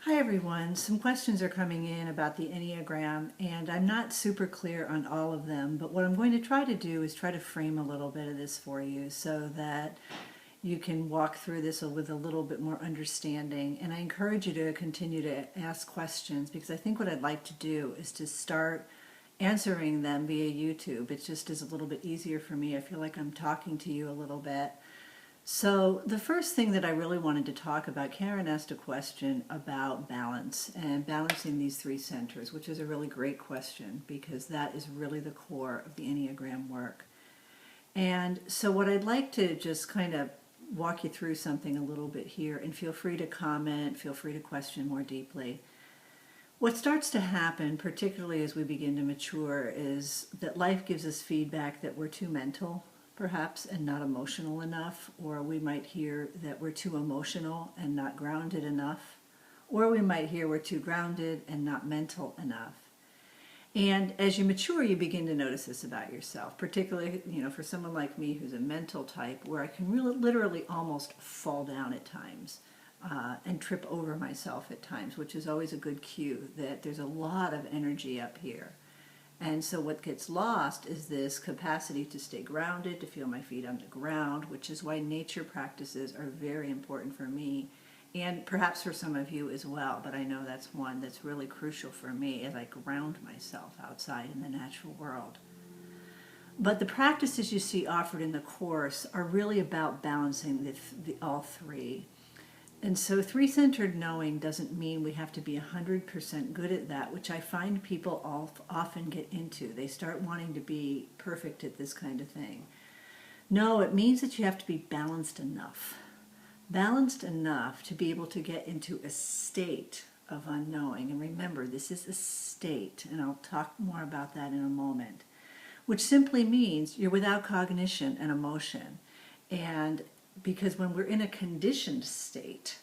Hi everyone. Some questions are coming in about the Enneagram, and I'm not super clear on all of them, but what I'm going to try to do is try to frame a little bit of this for you so that you can walk through this with a little bit more understanding. And I encourage you to continue to ask questions because I think what I'd like to do is to start answering them via YouTube. It just is a little bit easier for me. I feel like I'm talking to you a little bit. So the first thing that I really wanted to talk about, Karen asked a question about balance and balancing these three centers, which is a really great question because that is really the core of the Enneagram work. And so what I'd like to just kind of walk you through something a little bit here, and feel free to comment, feel free to question more deeply. What starts to happen, particularly as we begin to mature, is that life gives us feedback that we're too mental, perhaps, and not emotional enough, or we might hear that we're too emotional and not grounded enough, or we might hear we're too grounded and not mental enough. And as you mature, you begin to notice this about yourself, particularly, for someone like me who's a mental type, where I can really literally almost fall down at times. And trip over myself at times, which is always a good cue that there's a lot of energy up here. And so what gets lost is this capacity to stay grounded, to feel my feet on the ground, which is why nature practices are very important for me and perhaps for some of you as well. But I know that's one that's really crucial for me as I ground myself outside in the natural world. But the practices you see offered in the course are really about balancing all three. And so three-centered knowing doesn't mean we have to be 100% good at that, which I find people often get into. They start wanting to be perfect at this kind of thing. No, it means that you have to be balanced enough. Balanced enough to be able to get into a state of unknowing. And remember, this is a state, and I'll talk more about that in a moment, which simply means you're without cognition and emotion. And because when we're in a conditioned state,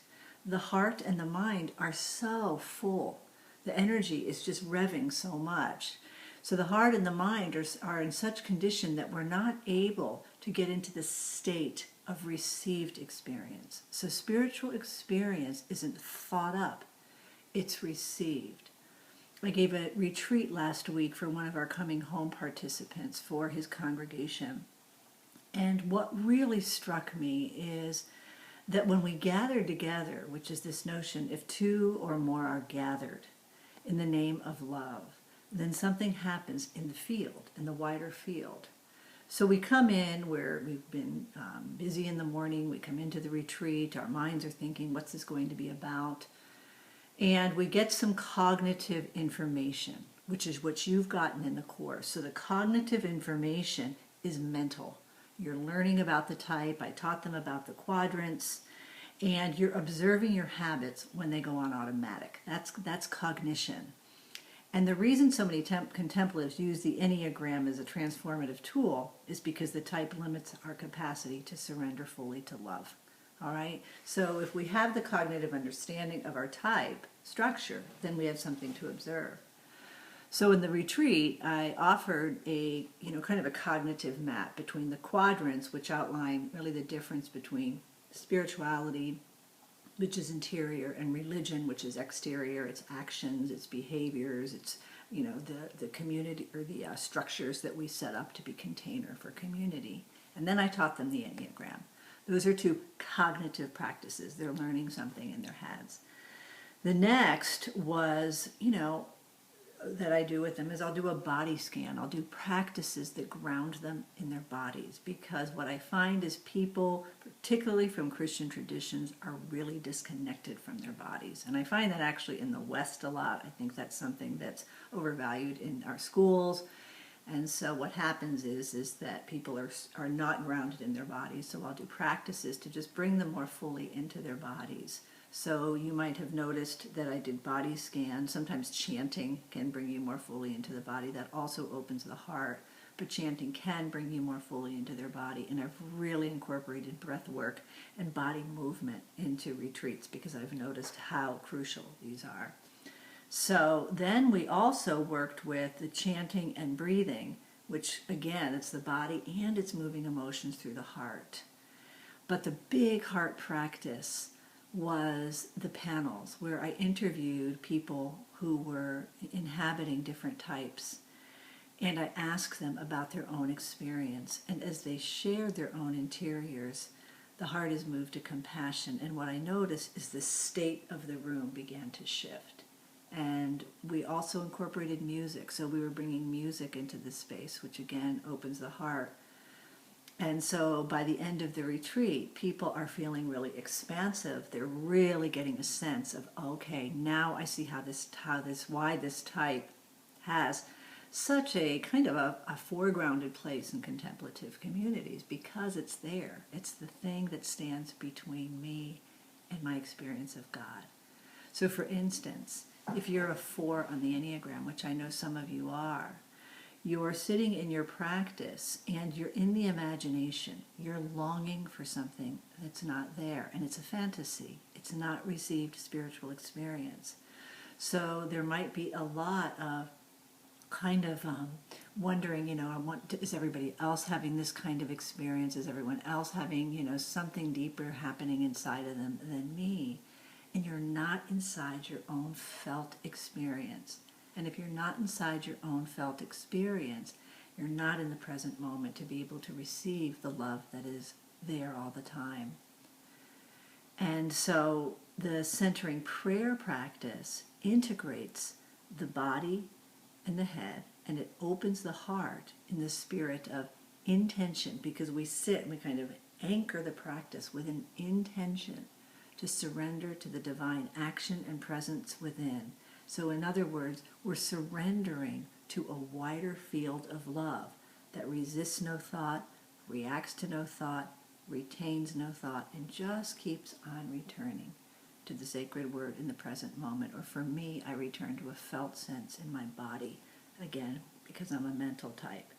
the heart and the mind are so full. The energy is just revving so much. So the heart and the mind are in such condition that we're not able to get into the state of received experience. So spiritual experience isn't thought up, it's received. I gave a retreat last week for one of our coming home participants for his congregation. And what really struck me is that when we gather together, which is this notion, if two or more are gathered in the name of love, then something happens in the field, in the wider field. So we come in where we've been busy in the morning, we come into the retreat, our minds are thinking, what's this going to be about? And we get some cognitive information, which is what you've gotten in the course. So the cognitive information is mental. You're learning about the type. I taught them about the quadrants. And you're observing your habits when they go on automatic. That's cognition. And the reason so many contemplatives use the Enneagram as a transformative tool is because the type limits our capacity to surrender fully to love. All right? So if we have the cognitive understanding of our type structure, then we have something to observe. So in the retreat, I offered a, kind of a cognitive map between the quadrants, which outline really the difference between spirituality, which is interior, and religion, which is exterior. It's actions, it's behaviors, it's, the community or the structures that we set up to be container for community. And then I taught them the Enneagram. Those are two cognitive practices. They're learning something in their heads. The next was, that I do with them is I'll do a body scan. I'll do practices that ground them in their bodies, because what I find is people, particularly from Christian traditions, are really disconnected from their bodies. And I find that actually in the West a lot. I think that's something that's overvalued in our schools. And so what happens is that people are not grounded in their bodies. So I'll do practices to just bring them more fully into their bodies. So you might have noticed that I did body scans. Sometimes chanting can bring you more fully into the body. That also opens the heart. But chanting can bring you more fully into their body. And I've really incorporated breath work and body movement into retreats because I've noticed how crucial these are. So then we also worked with the chanting and breathing, which again, it's the body and it's moving emotions through the heart. But the big heart practice was the panels where I interviewed people who were inhabiting different types. And I asked them about their own experience. And as they shared their own interiors, the heart is moved to compassion. And what I noticed is the state of the room began to shift. And we also incorporated music. So we were bringing music into the space, which again opens the heart. And so by the end of the retreat, people are feeling really expansive. They're really getting a sense of, okay, now I see why this type has such a kind of a foregrounded place in contemplative communities, because it's there. It's the thing that stands between me and my experience of God. So for instance, if you're a 4 on the Enneagram, which I know some of you are, you're sitting in your practice and you're in the imagination. You're longing for something that's not there, and it's a fantasy. It's not received spiritual experience. So there might be a lot of kind of wondering, is everybody else having this kind of experience? Is everyone else having, something deeper happening inside of them than me? And you're not inside your own felt experience. And if you're not inside your own felt experience, you're not in the present moment to be able to receive the love that is there all the time. And so the centering prayer practice integrates the body and the head, and it opens the heart in the spirit of intention, because we sit and we kind of anchor the practice with an intention to surrender to the divine action and presence within. So in other words, we're surrendering to a wider field of love that resists no thought, reacts to no thought, retains no thought, and just keeps on returning to the sacred word in the present moment. Or for me, I return to a felt sense in my body, again, because I'm a mental type.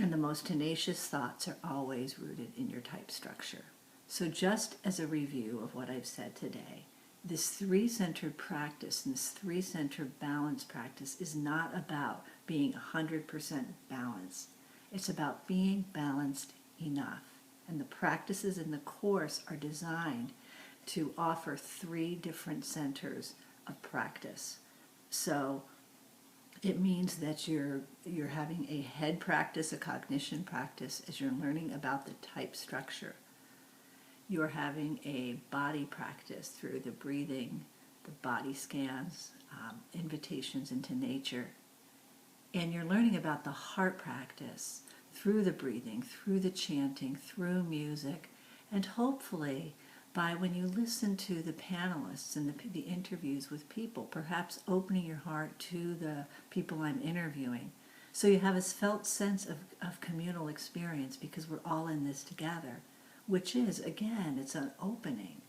And the most tenacious thoughts are always rooted in your type structure. So just as a review of what I've said today, this 3-centered practice and this 3-centered balance practice is not about being 100% balanced. It's about being balanced enough. And the practices in the course are designed to offer 3 different centers of practice. So it means that you're having a head practice, a cognition practice, as you're learning about the type structure. You're having a body practice through the breathing, the body scans, invitations into nature. And you're learning about the heart practice through the breathing, through the chanting, through music, and hopefully by when you listen to the panelists and the interviews with people, perhaps opening your heart to the people I'm interviewing. So you have this felt sense of communal experience, because we're all in this together, which is, again, it's an opening.